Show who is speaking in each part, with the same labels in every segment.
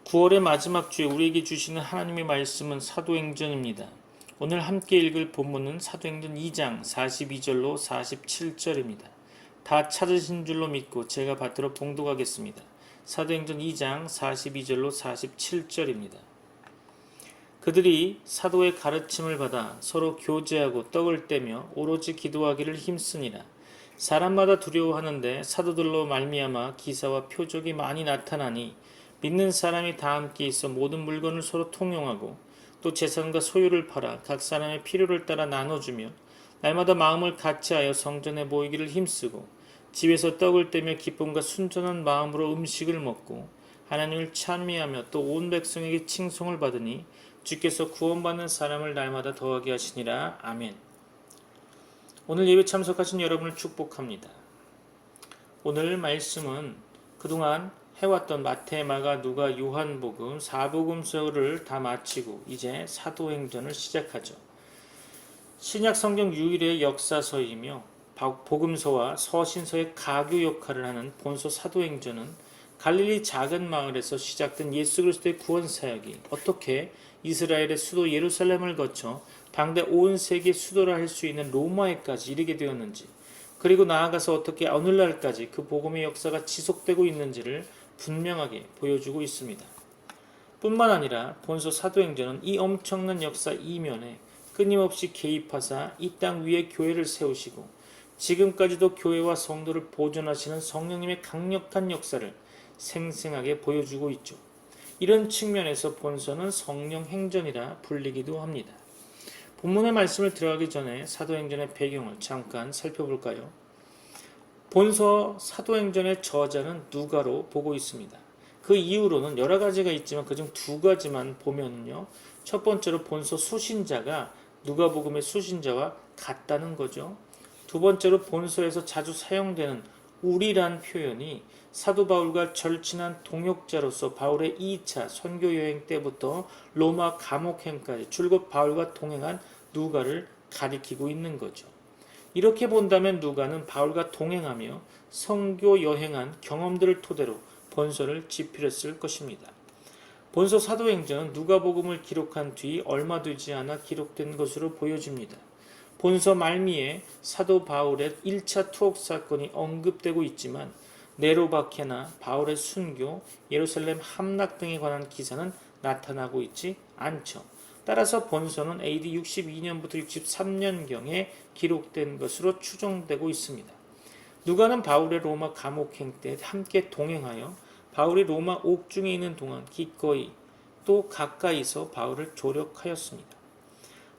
Speaker 1: 9월의 마지막 주에 우리에게 주시는 하나님의 말씀은 사도행전입니다. 오늘 함께 읽을 본문은 사도행전 2장 42절로 47절입니다. 다 찾으신 줄로 믿고 제가 받들어 봉독하겠습니다. 사도행전 2장 42절로 47절입니다. 그들이 사도의 가르침을 받아 서로 교제하고 떡을 떼며 오로지 기도하기를 힘쓰니라. 사람마다 두려워하는데 사도들로 말미암아 기사와 표적이 많이 나타나니 믿는 사람이 다 함께 있어 모든 물건을 서로 통용하고 또 재산과 소유를 팔아 각 사람의 필요를 따라 나눠주며 날마다 마음을 같이하여 성전에 모이기를 힘쓰고 집에서 떡을 떼며 기쁨과 순전한 마음으로 음식을 먹고 하나님을 찬미하며 또 온 백성에게 칭송을 받으니 주께서 구원받는 사람을 날마다 더하게 하시니라. 아멘. 오늘 예배 참석하신 여러분을 축복합니다. 오늘 말씀은 그동안 해왔던 마태, 마가, 누가, 요한복음, 사복음서를 다 마치고 이제 사도행전을 시작하죠. 신약 성경 유일의 역사서이며 복음서와 서신서의 가교 역할을 하는 본서 사도행전은 갈릴리 작은 마을에서 시작된 예수 그리스도의 구원 사역이 어떻게 이스라엘의 수도 예루살렘을 거쳐 당대 온 세계 수도라 할 수 있는 로마에까지 이르게 되었는지, 그리고 나아가서 어떻게 오늘날까지 그 복음의 역사가 지속되고 있는지를 분명하게 보여주고 있습니다. 뿐만 아니라 본서 사도행전은 이 엄청난 역사 이면에 끊임없이 개입하사 이 땅 위에 교회를 세우시고 지금까지도 교회와 성도를 보존하시는 성령님의 강력한 역사를 생생하게 보여주고 있죠. 이런 측면에서 본서는 성령 행전이라 불리기도 합니다. 본문의 말씀을 들어가기 전에 사도행전의 배경을 잠깐 살펴볼까요? 본서 사도행전의 저자는 누가로 보고 있습니다. 그 이유로는 여러 가지가 있지만 그중 두 가지만 보면요. 첫 번째로 본서 수신자가 누가복음의 수신자와 같다는 거죠. 두 번째로 본서에서 자주 사용되는 우리란 표현이 사도 바울과 절친한 동역자로서 바울의 2차 선교 여행 때부터 로마 감옥행까지 줄곧 바울과 동행한 누가를 가리키고 있는 거죠. 이렇게 본다면 누가는 바울과 동행하며 선교 여행한 경험들을 토대로 본서를 집필했을 것입니다. 본서 사도행전은 누가복음을 기록한 뒤 얼마 되지 않아 기록된 것으로 보여집니다. 본서 말미에 사도 바울의 1차 투옥 사건이 언급되고 있지만 네로박해나 바울의 순교, 예루살렘 함락 등에 관한 기사는 나타나고 있지 않죠. 따라서 본서는 AD 62년부터 63년경에 기록된 것으로 추정되고 있습니다. 누가는 바울의 로마 감옥행 때 함께 동행하여 바울이 로마 옥중에 있는 동안 기꺼이 또 가까이서 바울을 조력하였습니다.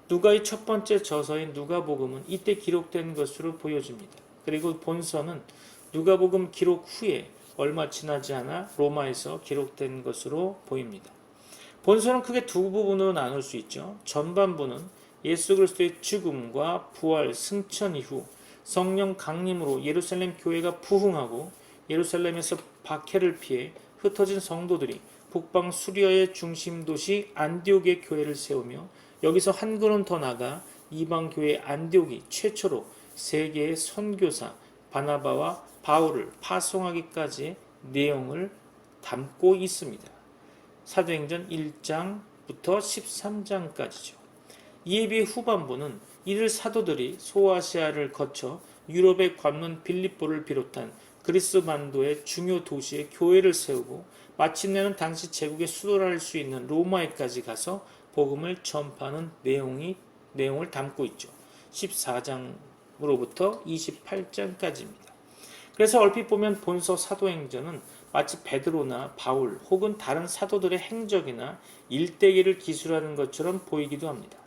Speaker 1: 누가의 첫 번째 저서인 누가복음은 이때 기록된 것으로 보여집니다. 그리고 본서는 누가복음 기록 후에 얼마 지나지 않아 로마에서 기록된 것으로 보입니다. 본서는 크게 두 부분으로 나눌 수 있죠. 전반부는 예수 그리스도의 죽음과 부활, 승천 이후 성령 강림으로 예루살렘 교회가 부흥하고 예루살렘에서 박해를 피해 흩어진 성도들이 북방 수리아의 중심 도시 안디옥의 교회를 세우며 여기서 한 걸음 더 나가 이방 교회 안디옥이 최초로 세계의 선교사 바나바와 바울을 파송하기까지의 내용을 담고 있습니다. 사도행전 1장부터 13장까지죠. 이에 비해 후반부는 이들 사도들이 소아시아를 거쳐 유럽의 관문 빌립보를 비롯한 그리스 반도의 중요 도시에 교회를 세우고 마침내는 당시 제국의 수도라 할 수 있는 로마에까지 가서 복음을 전파하는 내용을 담고 있죠. 14장으로부터 28장까지입니다. 그래서 얼핏 보면 본서 사도행전은 마치 베드로나 바울 혹은 다른 사도들의 행적이나 일대기를 기술하는 것처럼 보이기도 합니다.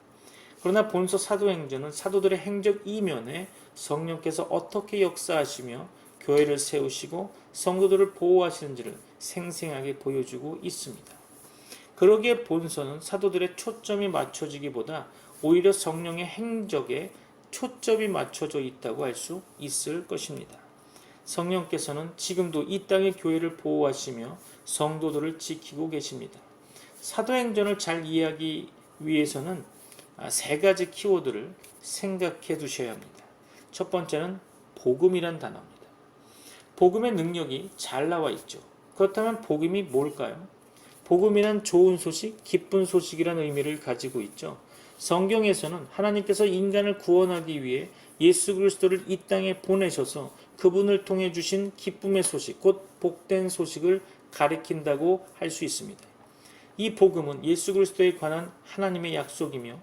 Speaker 1: 그러나 본서 사도행전은 사도들의 행적 이면에 성령께서 어떻게 역사하시며 교회를 세우시고 성도들을 보호하시는지를 생생하게 보여주고 있습니다. 그러기에 본서는 사도들의 초점이 맞춰지기보다 오히려 성령의 행적에 초점이 맞춰져 있다고 할 수 있을 것입니다. 성령께서는 지금도 이 땅의 교회를 보호하시며 성도들을 지키고 계십니다. 사도행전을 잘 이해하기 위해서는 세 가지 키워드를 생각해 두셔야 합니다. 첫 번째는 복음이란 단어입니다. 복음의 능력이 잘 나와 있죠. 그렇다면 복음이 뭘까요? 복음이란 좋은 소식, 기쁜 소식이라는 의미를 가지고 있죠. 성경에서는 하나님께서 인간을 구원하기 위해 예수 그리스도를 이 땅에 보내셔서 그분을 통해 주신 기쁨의 소식, 곧 복된 소식을 가리킨다고 할 수 있습니다. 이 복음은 예수 그리스도에 관한 하나님의 약속이며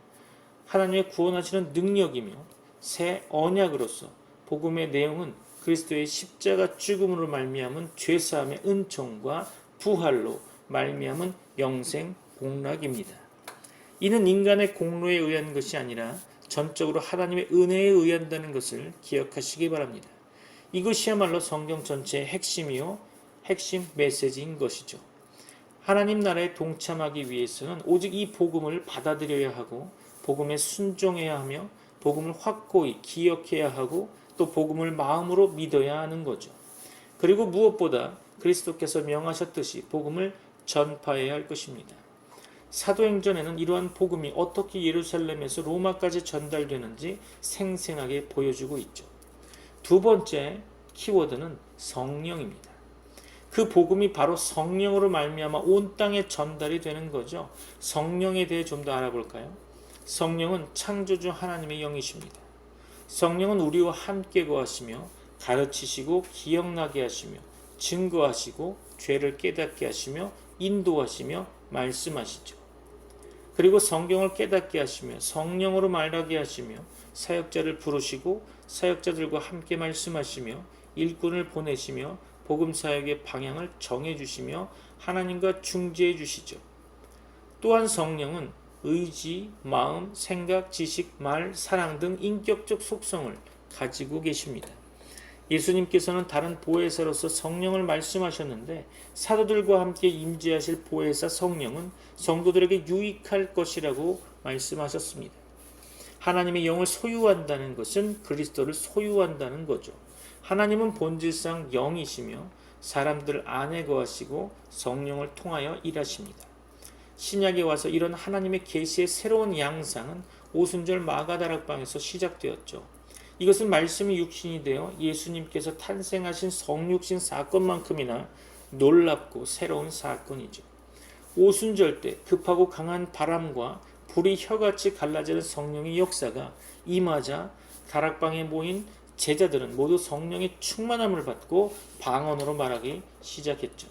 Speaker 1: 하나님의 구원하시는 능력이며 새 언약으로서 복음의 내용은 그리스도의 십자가 죽음으로 말미암은 죄사함의 은총과 부활로 말미암은 영생 복락입니다. 이는 인간의 공로에 의한 것이 아니라 전적으로 하나님의 은혜에 의한다는 것을 기억하시기 바랍니다. 이것이야말로 성경 전체의 핵심이요 핵심 메시지인 것이죠. 하나님 나라에 동참하기 위해서는 오직 이 복음을 받아들여야 하고 복음에 순종해야 하며 복음을 확고히 기억해야 하고 또 복음을 마음으로 믿어야 하는 거죠. 그리고 무엇보다 그리스도께서 명하셨듯이 복음을 전파해야 할 것입니다. 사도행전에는 이러한 복음이 어떻게 예루살렘에서 로마까지 전달되는지 생생하게 보여주고 있죠. 두 번째 키워드는 성령입니다. 그 복음이 바로 성령으로 말미암아 온 땅에 전달이 되는 거죠. 성령에 대해 좀 더 알아볼까요? 성령은 창조주 하나님의 영이십니다. 성령은 우리와 함께 거하시며 가르치시고 기억나게 하시며 증거하시고 죄를 깨닫게 하시며 인도하시며 말씀하시죠. 그리고 성경을 깨닫게 하시며 성령으로 말하게 하시며 사역자를 부르시고 사역자들과 함께 말씀하시며 일꾼을 보내시며 복음 사역의 방향을 정해 주시며 하나님과 중재해 주시죠. 또한 성령은 의지, 마음, 생각, 지식, 말, 사랑 등 인격적 속성을 가지고 계십니다. 예수님께서는 다른 보혜사로서 성령을 말씀하셨는데 사도들과 함께 임재하실 보혜사 성령은 성도들에게 유익할 것이라고 말씀하셨습니다. 하나님의 영을 소유한다는 것은 그리스도를 소유한다는 거죠. 하나님은 본질상 영이시며 사람들 안에 거하시고 성령을 통하여 일하십니다. 신약에 와서 이런 하나님의 계시의 새로운 양상은 오순절 마가다락방에서 시작되었죠. 이것은 말씀이 육신이 되어 예수님께서 탄생하신 성육신 사건만큼이나 놀랍고 새로운 사건이죠. 오순절 때 급하고 강한 바람과 불이 혀같이 갈라지는 성령의 역사가 임하자 다락방에 모인 제자들은 모두 성령의 충만함을 받고 방언으로 말하기 시작했죠.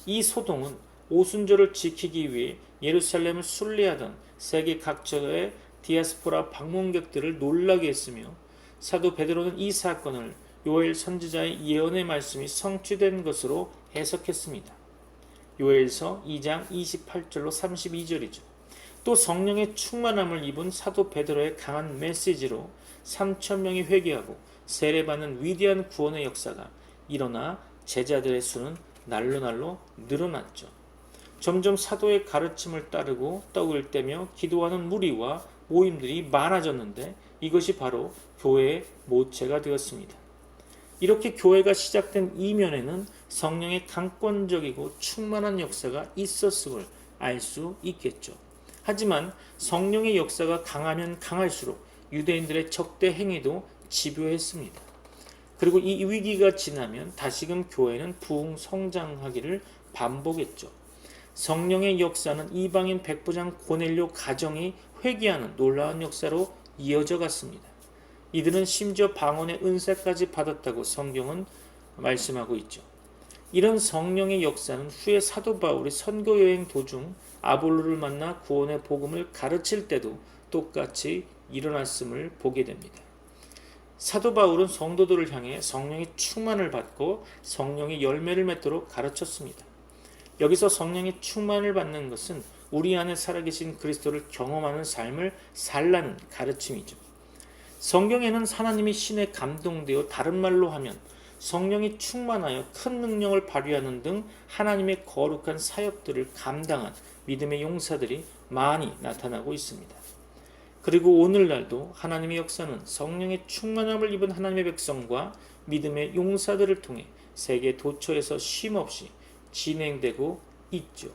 Speaker 1: 이 소동은 오순절을 지키기 위해 예루살렘을 순례하던 세계 각처의 디아스포라 방문객들을 놀라게 했으며 사도 베드로는 이 사건을 요엘 선지자의 예언의 말씀이 성취된 것으로 해석했습니다. 요엘서 2장 28절로 32절이죠. 또 성령의 충만함을 입은 사도 베드로의 강한 메시지로 3,000명이 회개하고 세례받는 위대한 구원의 역사가 일어나 제자들의 수는 날로 늘어났죠. 점점 사도의 가르침을 따르고 떡을 떼며 기도하는 무리와 모임들이 많아졌는데 이것이 바로 교회의 모체가 되었습니다. 이렇게 교회가 시작된 이면에는 성령의 강권적이고 충만한 역사가 있었음을 알 수 있겠죠. 하지만 성령의 역사가 강하면 강할수록 유대인들의 적대 행위도 집요했습니다. 그리고 이 위기가 지나면 다시금 교회는 부흥 성장하기를 반복했죠. 성령의 역사는 이방인 백부장 고넬료 가정이 회개하는 놀라운 역사로 이어져 갔습니다. 이들은 심지어 방언의 은사까지 받았다고 성경은 말씀하고 있죠. 이런 성령의 역사는 후에 사도 바울이 선교 여행 도중 아볼로를 만나 구원의 복음을 가르칠 때도 똑같이 일어났음을 보게 됩니다. 사도 바울은 성도들을 향해 성령의 충만을 받고 성령의 열매를 맺도록 가르쳤습니다. 여기서 성령의 충만을 받는 것은 우리 안에 살아계신 그리스도를 경험하는 삶을 살라는 가르침이죠. 성경에는 하나님이 신에 감동되어 다른 말로 하면 성령이 충만하여 큰 능력을 발휘하는 등 하나님의 거룩한 사역들을 감당한 믿음의 용사들이 많이 나타나고 있습니다. 그리고 오늘날도 하나님의 역사는 성령의 충만함을 입은 하나님의 백성과 믿음의 용사들을 통해 세계 도처에서 쉼없이 진행되고 있죠.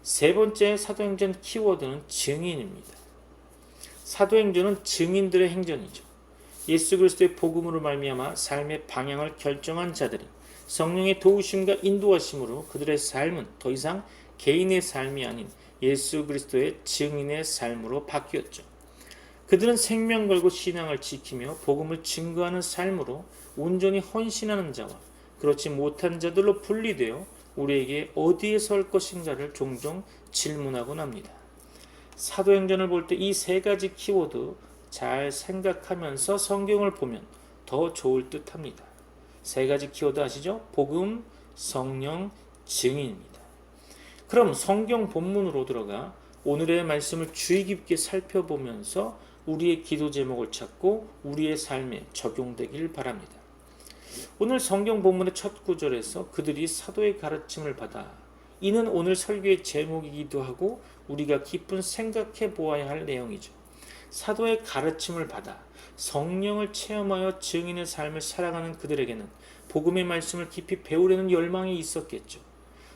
Speaker 1: 세 번째 사도행전 키워드는 증인입니다. 사도행전은 증인들의 행전이죠. 예수 그리스도의 복음으로 말미암아 삶의 방향을 결정한 자들이 성령의 도우심과 인도하심으로 그들의 삶은 더 이상 개인의 삶이 아닌 예수 그리스도의 증인의 삶으로 바뀌었죠. 그들은 생명 걸고 신앙을 지키며 복음을 증거하는 삶으로 온전히 헌신하는 자와 그렇지 못한 자들로 분리되어 우리에게 어디에 설 것인가를 종종 질문하곤 합니다. 사도행전을 볼 때 이 세 가지 키워드 잘 생각하면서 성경을 보면 더 좋을 듯 합니다. 세 가지 키워드 아시죠? 복음, 성령, 증인입니다. 그럼 성경 본문으로 들어가 오늘의 말씀을 주의 깊게 살펴보면서 우리의 기도 제목을 찾고 우리의 삶에 적용되길 바랍니다. 오늘 성경 본문의 첫 구절에서 그들이 사도의 가르침을 받아, 이는 오늘 설교의 제목이기도 하고 우리가 깊은 생각해 보아야 할 내용이죠. 사도의 가르침을 받아 성령을 체험하여 증인의 삶을 살아가는 그들에게는 복음의 말씀을 깊이 배우려는 열망이 있었겠죠.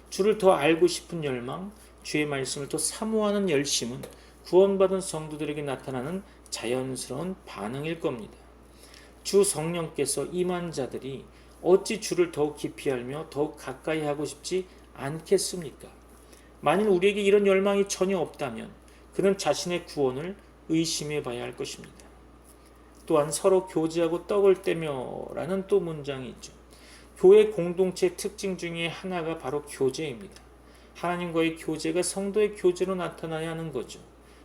Speaker 1: 주를 더 알고 싶은 열망, 주의 말씀을 더 사모하는 열심은 구원받은 성도들에게 나타나는 자연스러운 반응일 겁니다. 주 성령께서 임한 자들이 어찌 주를 더욱 깊이 알며 더욱 가까이 하고 싶지 않겠습니까? 만일 우리에게 이런 열망이 전혀 없다면 그는 자신의 구원을 의심해 봐야 할 것입니다. 또한 서로 교제하고 떡을 떼며 라는 또 문장이 있죠. 교회 공동체의 특징 중에 하나가 바로 교제입니다. 하나님과의 교제가 성도의 교제로 나타나야 하는 거죠.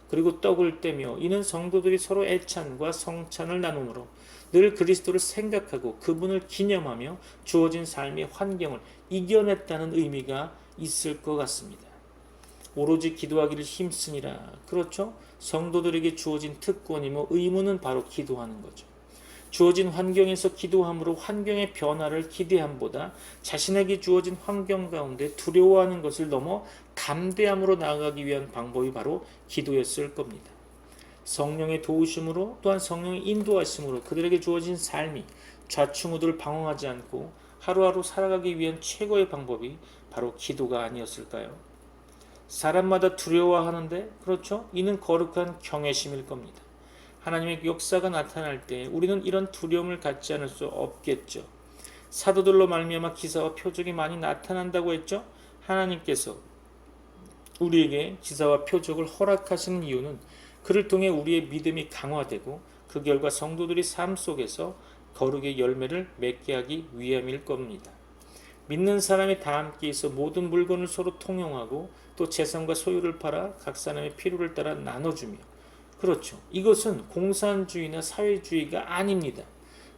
Speaker 1: 그리고 떡을 떼며 이는 성도들이 서로 애찬과 성찬을 나누므로 늘 그리스도를 생각하고 그분을 기념하며 주어진 삶의 환경을 이겨냈다는 의미가 있을 것 같습니다. 오로지 기도하기를 힘쓰니라. 그렇죠? 성도들에게 주어진 특권이며 의무는 바로 기도하는 거죠. 주어진 환경에서 기도함으로 환경의 변화를 기대함보다 자신에게 주어진 환경 가운데 두려워하는 것을 넘어 담대함으로 나아가기 위한 방법이 바로 기도였을 겁니다. 성령의 도우심으로 또한 성령의 인도하심으로 그들에게 주어진 삶이 좌충우돌 방황하지 않고 하루하루 살아가기 위한 최고의 방법이 바로 기도가 아니었을까요? 사람마다 두려워하는데 그렇죠? 이는 거룩한 경외심일 겁니다. 하나님의 역사가 나타날 때 우리는 이런 두려움을 갖지 않을 수 없겠죠. 사도들로 말미암아 기사와 표적이 많이 나타난다고 했죠. 하나님께서 우리에게 기사와 표적을 허락하시는 이유는 그를 통해 우리의 믿음이 강화되고 그 결과 성도들이 삶 속에서 거룩의 열매를 맺게 하기 위함일 겁니다. 믿는 사람이 다 함께 있어 모든 물건을 서로 통용하고 또 재산과 소유를 팔아 각 사람의 필요를 따라 나눠주며, 그렇죠. 이것은 공산주의나 사회주의가 아닙니다.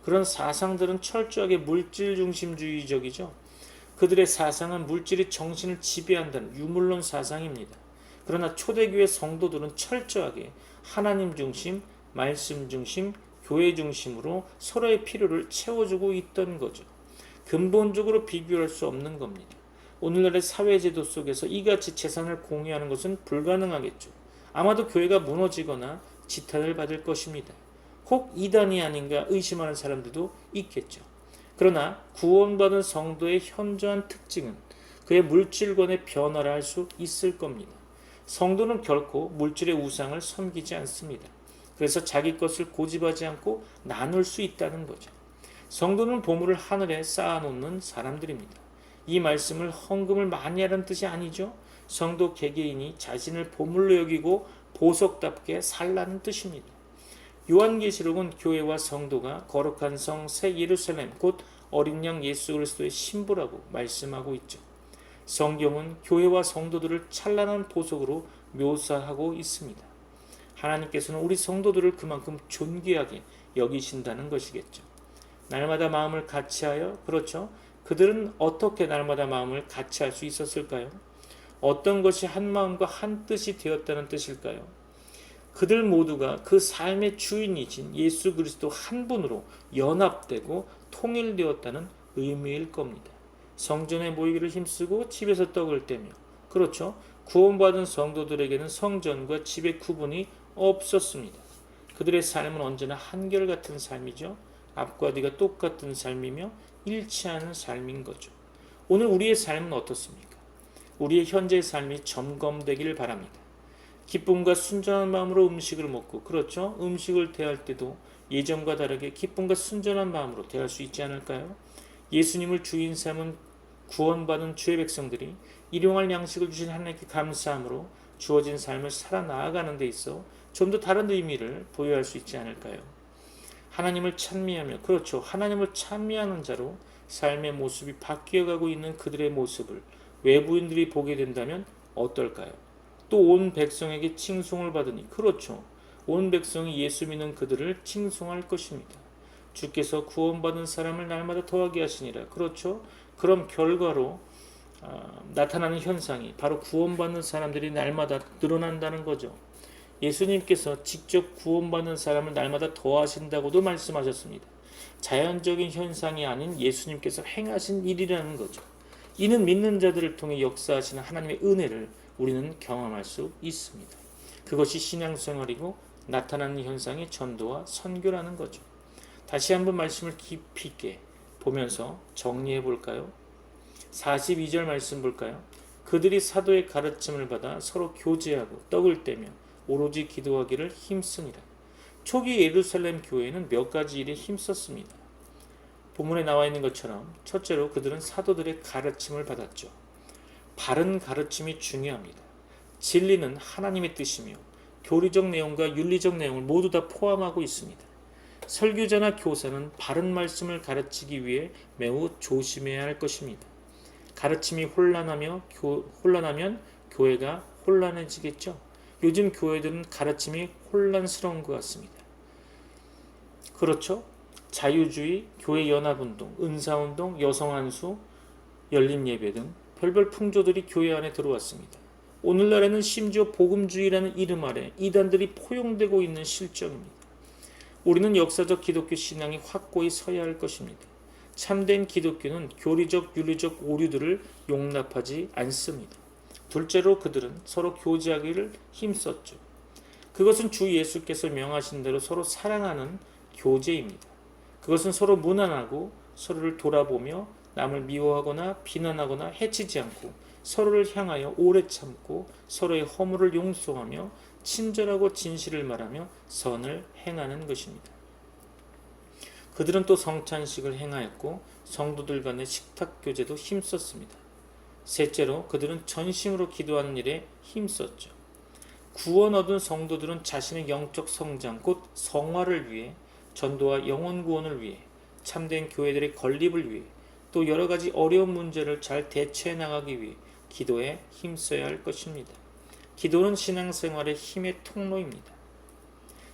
Speaker 1: 그런 사상들은 철저하게 물질 중심주의적이죠. 그들의 사상은 물질이 정신을 지배한다는 유물론 사상입니다. 그러나 초대교회 성도들은 철저하게 하나님 중심, 말씀 중심, 교회 중심으로 서로의 필요를 채워주고 있던 거죠. 근본적으로 비교할 수 없는 겁니다. 오늘날의 사회제도 속에서 이같이 재산을 공유하는 것은 불가능하겠죠. 아마도 교회가 무너지거나 지탄을 받을 것입니다. 혹 이단이 아닌가 의심하는 사람들도 있겠죠. 그러나 구원받은 성도의 현저한 특징은 그의 물질권의 변화를 할 수 있을 겁니다. 성도는 결코 물질의 우상을 섬기지 않습니다. 그래서 자기 것을 고집하지 않고 나눌 수 있다는 거죠. 성도는 보물을 하늘에 쌓아놓는 사람들입니다. 이 말씀을 헌금을 많이 하라는 뜻이 아니죠. 성도 개개인이 자신을 보물로 여기고 보석답게 살라는 뜻입니다. 요한계시록은 교회와 성도가 거룩한 성 새 예루살렘 곧 어린 양 예수 그리스도의 신부라고 말씀하고 있죠. 성경은 교회와 성도들을 찬란한 보석으로 묘사하고 있습니다. 하나님께서는 우리 성도들을 그만큼 존귀하게 여기신다는 것이겠죠. 날마다 마음을 같이하여, 그렇죠? 그들은 어떻게 날마다 마음을 같이할 수 있었을까요? 어떤 것이 한 마음과 한 뜻이 되었다는 뜻일까요? 그들 모두가 그 삶의 주인이신 예수 그리스도 한 분으로 연합되고 통일되었다는 의미일 겁니다. 성전에 모이기를 힘쓰고 집에서 떡을 떼며, 그렇죠? 구원받은 성도들에게는 성전과 집의 구분이 없었습니다. 그들의 삶은 언제나 한결같은 삶이죠. 앞과 뒤가 똑같은 삶이며 일치하는 삶인 거죠. 오늘 우리의 삶은 어떻습니까? 우리의 현재의 삶이 점검되기를 바랍니다. 기쁨과 순전한 마음으로 음식을 먹고, 그렇죠? 음식을 대할 때도 예전과 다르게 기쁨과 순전한 마음으로 대할 수 있지 않을까요? 예수님을 주인 삼은 구원받은 주의 백성들이 일용할 양식을 주신 하나님께 감사함으로 주어진 삶을 살아나가는 데 있어 좀 더 다른 의미를 부여할 수 있지 않을까요? 하나님을 찬미하며, 그렇죠, 하나님을 찬미하는 자로 삶의 모습이 바뀌어가고 있는 그들의 모습을 외부인들이 보게 된다면 어떨까요? 또 온 백성에게 칭송을 받으니, 그렇죠, 온 백성이 예수 믿는 그들을 칭송할 것입니다. 주께서 구원받은 사람을 날마다 더하게 하시니라. 그렇죠, 그럼 결과로 나타나는 현상이 바로 구원받는 사람들이 날마다 늘어난다는 거죠. 예수님께서 직접 구원받는 사람을 날마다 더하신다고도 말씀하셨습니다. 자연적인 현상이 아닌 예수님께서 행하신 일이라는 거죠. 이는 믿는 자들을 통해 역사하시는 하나님의 은혜를 우리는 경험할 수 있습니다. 그것이 신앙생활이고 나타나는 현상이 전도와 선교라는 거죠. 다시 한번 말씀을 깊이 있게 보면서 정리해 볼까요? 42절 말씀 볼까요? 그들이 사도의 가르침을 받아 서로 교제하고 떡을 떼며 오로지 기도하기를 힘쓰니라. 초기 예루살렘 교회는 몇 가지 일에 힘썼습니다. 본문에 나와 있는 것처럼 첫째로 그들은 사도들의 가르침을 받았죠. 바른 가르침이 중요합니다. 진리는 하나님의 뜻이며 교리적 내용과 윤리적 내용을 모두 다 포함하고 있습니다. 설교자나 교사는 바른 말씀을 가르치기 위해 매우 조심해야 할 것입니다. 가르침이 혼란하면 교회가 혼란해지겠죠. 요즘 교회들은 가르침이 혼란스러운 것 같습니다. 그렇죠? 자유주의, 교회 연합운동, 은사운동, 여성안수, 열린예배 등 별별 풍조들이 교회 안에 들어왔습니다. 오늘날에는 심지어 복음주의라는 이름 아래 이단들이 포용되고 있는 실정입니다. 우리는 역사적 기독교 신앙이 확고히 서야 할 것입니다. 참된 기독교는 교리적, 윤리적 오류들을 용납하지 않습니다. 둘째로 그들은 서로 교제하기를 힘썼죠. 그것은 주 예수께서 명하신 대로 서로 사랑하는 교제입니다. 그것은 서로 무난하고 서로를 돌아보며 남을 미워하거나 비난하거나 해치지 않고 서로를 향하여 오래 참고 서로의 허물을 용서하며 친절하고 진실을 말하며 선을 행하는 것입니다. 그들은 또 성찬식을 행하였고 성도들 간의 식탁 교제도 힘썼습니다. 셋째로 그들은 전심으로 기도하는 일에 힘썼죠. 구원 얻은 성도들은 자신의 영적 성장 곧 성화를 위해, 전도와 영혼 구원을 위해, 참된 교회들의 건립을 위해, 또 여러 가지 어려운 문제를 잘 대처해 나가기 위해 기도에 힘써야 할 것입니다. 기도는 신앙생활의 힘의 통로입니다.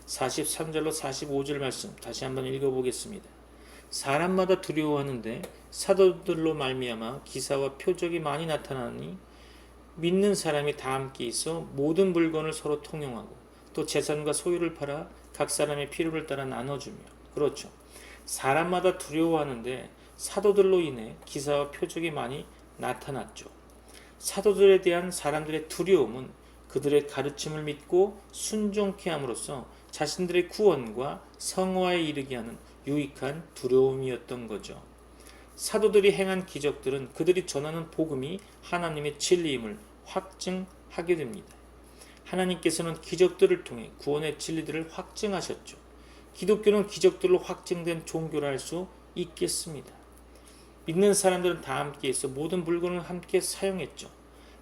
Speaker 1: 43절로 45절 말씀 다시 한번 읽어보겠습니다. 사람마다 두려워하는데 사도들로 말미암아 기사와 표적이 많이 나타나니 믿는 사람이 다 함께 있어 모든 물건을 서로 통용하고 또 재산과 소유를 팔아 각 사람의 필요를 따라 나눠주며, 그렇죠, 사람마다 두려워하는데 사도들로 인해 기사와 표적이 많이 나타났죠. 사도들에 대한 사람들의 두려움은 그들의 가르침을 믿고 순종케 함으로써 자신들의 구원과 성화에 이르게 하는 유익한 두려움이었던 거죠. 사도들이 행한 기적들은 그들이 전하는 복음이 하나님의 진리임을 확증하게 됩니다. 하나님께서는 기적들을 통해 구원의 진리들을 확증하셨죠. 기독교는 기적들로 확증된 종교라 할 수 있겠습니다. 믿는 사람들은 다 함께 있어 모든 물건을 함께 사용했죠.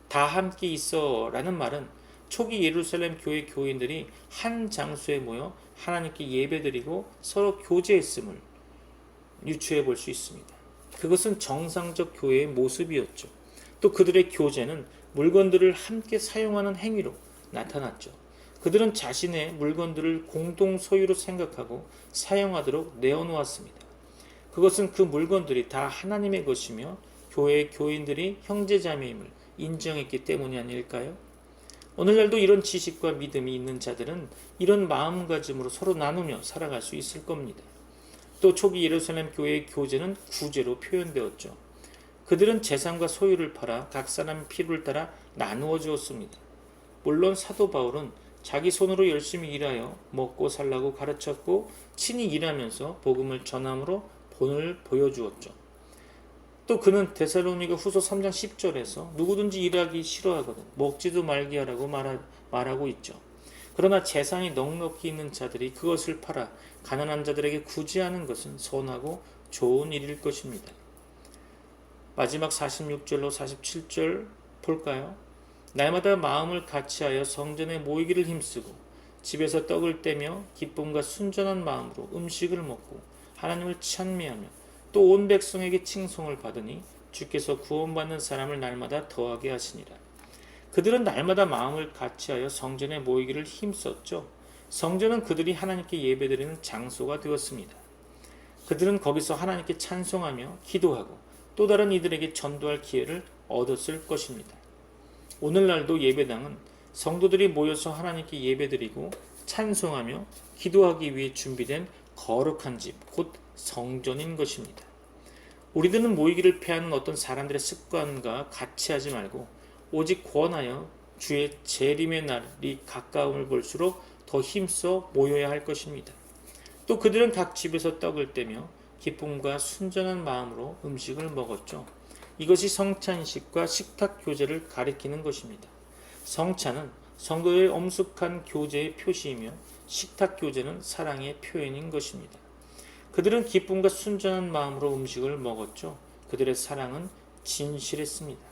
Speaker 1: 다 함께 있어 라는 말은 초기 예루살렘 교회 교인들이 한 장소에 모여 하나님께 예배드리고 서로 교제했음을 유추해 볼 수 있습니다. 그것은 정상적 교회의 모습이었죠. 또 그들의 교제는 물건들을 함께 사용하는 행위로 나타났죠. 그들은 자신의 물건들을 공동 소유로 생각하고 사용하도록 내어놓았습니다. 그것은 그 물건들이 다 하나님의 것이며 교회의 교인들이 형제자매임을 인정했기 때문이 아닐까요? 오늘날도 이런 지식과 믿음이 있는 자들은 이런 마음가짐으로 서로 나누며 살아갈 수 있을 겁니다. 또 초기 예루살렘 교회의 교제는 구제로 표현되었죠. 그들은 재산과 소유를 팔아 각 사람의 필요를 따라 나누어 주었습니다. 물론 사도 바울은 자기 손으로 열심히 일하여 먹고 살라고 가르쳤고 친히 일하면서 복음을 전함으로 본을 보여주었죠. 또 그는 데살로니가 후서 3장 10절에서 누구든지 일하기 싫어하거든 먹지도 말게 하라고 말하고 있죠. 그러나 재산이 넉넉히 있는 자들이 그것을 팔아 가난한 자들에게 구제하는 것은 선하고 좋은 일일 것입니다. 마지막 46절로 47절 볼까요? 날마다 마음을 같이하여 성전에 모이기를 힘쓰고 집에서 떡을 떼며 기쁨과 순전한 마음으로 음식을 먹고 하나님을 찬미하며 또 온 백성에게 칭송을 받으니 주께서 구원받는 사람을 날마다 더하게 하시니라. 그들은 날마다 마음을 같이하여 성전에 모이기를 힘썼죠. 성전은 그들이 하나님께 예배드리는 장소가 되었습니다. 그들은 거기서 하나님께 찬송하며 기도하고 또 다른 이들에게 전도할 기회를 얻었을 것입니다. 오늘날도 예배당은 성도들이 모여서 하나님께 예배드리고 찬송하며 기도하기 위해 준비된 거룩한 집, 곧 성전인 것입니다. 우리들은 모이기를 패하는 어떤 사람들의 습관과 같이 하지 말고 오직 권하여 주의 재림의 날이 가까움을 볼수록 더 힘써 모여야 할 것입니다. 또 그들은 각 집에서 떡을 떼며 기쁨과 순전한 마음으로 음식을 먹었죠. 이것이 성찬식과 식탁 교제를 가리키는 것입니다. 성찬은 성도의 엄숙한 교제의 표시이며 식탁 교제는 사랑의 표현인 것입니다. 그들은 기쁨과 순전한 마음으로 음식을 먹었죠. 그들의 사랑은 진실했습니다.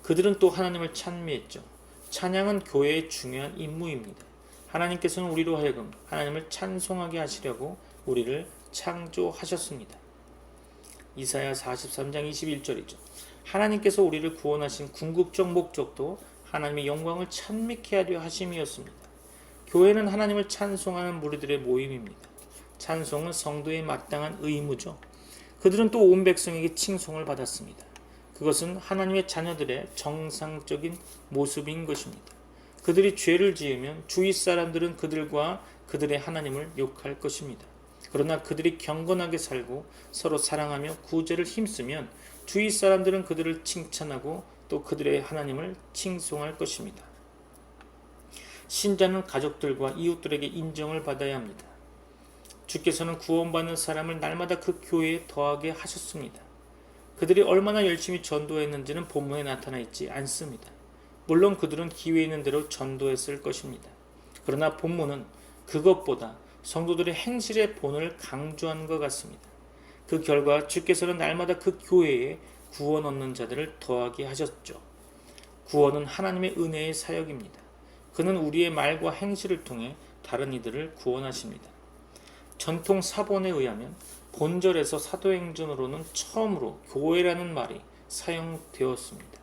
Speaker 1: 그들은 또 하나님을 찬미했죠. 찬양은 교회의 중요한 임무입니다. 하나님께서는 우리로 하여금 하나님을 찬송하게 하시려고 우리를 창조하셨습니다. 이사야 43장 21절이죠. 하나님께서 우리를 구원하신 궁극적 목적도 하나님의 영광을 찬미케 하려 하심이었습니다. 교회는 하나님을 찬송하는 무리들의 모임입니다. 찬송은 성도의 마땅한 의무죠. 그들은 또 온 백성에게 칭송을 받았습니다. 그것은 하나님의 자녀들의 정상적인 모습인 것입니다. 그들이 죄를 지으면 주위 사람들은 그들과 그들의 하나님을 욕할 것입니다. 그러나 그들이 경건하게 살고 서로 사랑하며 구제를 힘쓰면 주위 사람들은 그들을 칭찬하고 또 그들의 하나님을 칭송할 것입니다. 신자는 가족들과 이웃들에게 인정을 받아야 합니다. 주께서는 구원받는 사람을 날마다 그 교회에 더하게 하셨습니다. 그들이 얼마나 열심히 전도했는지는 본문에 나타나 있지 않습니다. 물론 그들은 기회 있는 대로 전도했을 것입니다. 그러나 본문은 그것보다 성도들의 행실의 본을 강조한 것 같습니다. 그 결과 주께서는 날마다 그 교회에 구원 얻는 자들을 더하게 하셨죠. 구원은 하나님의 은혜의 사역입니다. 그는 우리의 말과 행실을 통해 다른 이들을 구원하십니다. 전통 사본에 의하면 본절에서 사도행전으로는 처음으로 교회라는 말이 사용되었습니다.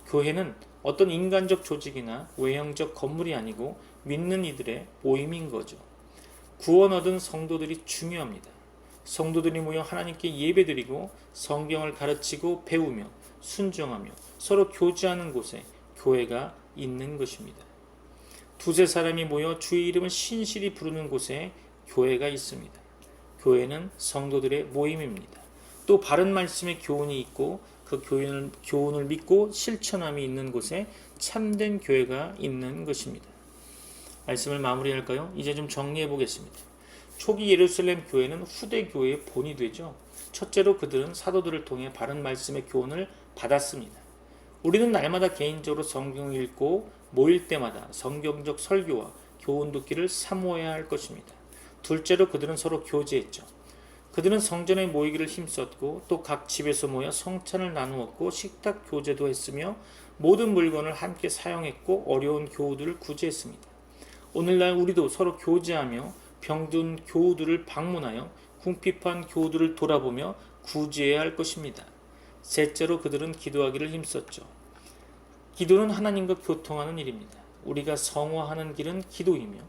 Speaker 1: 교회는 어떤 인간적 조직이나 외형적 건물이 아니고 믿는 이들의 모임인 거죠. 구원 얻은 성도들이 중요합니다. 성도들이 모여 하나님께 예배드리고 성경을 가르치고 배우며 순종하며 서로 교제하는 곳에 교회가 있는 것입니다. 두세 사람이 모여 주의 이름을 신실히 부르는 곳에 교회가 있습니다. 교회는 성도들의 모임입니다. 또 바른 말씀의 교훈이 있고 그 교훈을 믿고 실천함이 있는 곳에 참된 교회가 있는 것입니다. 말씀을 마무리할까요? 이제 좀 정리해 보겠습니다. 초기 예루살렘 교회는 후대 교회의 본이 되죠. 첫째로 그들은 사도들을 통해 바른 말씀의 교훈을 받았습니다. 우리는 날마다 개인적으로 성경을 읽고 모일 때마다 성경적 설교와 교훈 듣기를 사모해야 할 것입니다. 둘째로 그들은 서로 교제했죠. 그들은 성전에 모이기를 힘썼고 또 각 집에서 모여 성찬을 나누었고 식탁 교제도 했으며 모든 물건을 함께 사용했고 어려운 교우들을 구제했습니다. 오늘날 우리도 서로 교제하며 병든 교우들을 방문하여 궁핍한 교우들을 돌아보며 구제해야 할 것입니다. 셋째로 그들은 기도하기를 힘썼죠. 기도는 하나님과 교통하는 일입니다. 우리가 성화하는 길은 기도이며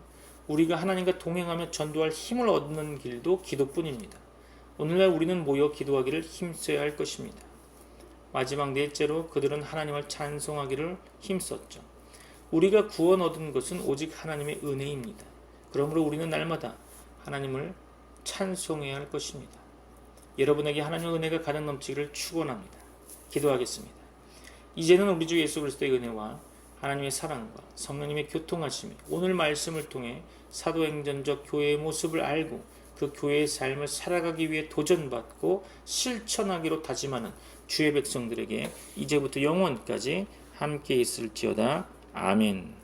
Speaker 1: 우리가 하나님과 동행하며 전도할 힘을 얻는 길도 기도뿐입니다. 오늘날 우리는 모여 기도하기를 힘써야 할 것입니다. 마지막 넷째로 그들은 하나님을 찬송하기를 힘썼죠. 우리가 구원 얻은 것은 오직 하나님의 은혜입니다. 그러므로 우리는 날마다 하나님을 찬송해야 할 것입니다. 여러분에게 하나님의 은혜가 가득 넘치기를 축원합니다. 기도하겠습니다. 이제는 우리 주 예수 그리스도의 은혜와 하나님의 사랑과 성령님의 교통하심이 오늘 말씀을 통해 사도행전적 교회의 모습을 알고 그 교회의 삶을 살아가기 위해 도전받고 실천하기로 다짐하는 주의 백성들에게 이제부터 영원까지 함께 있을지어다. 아멘.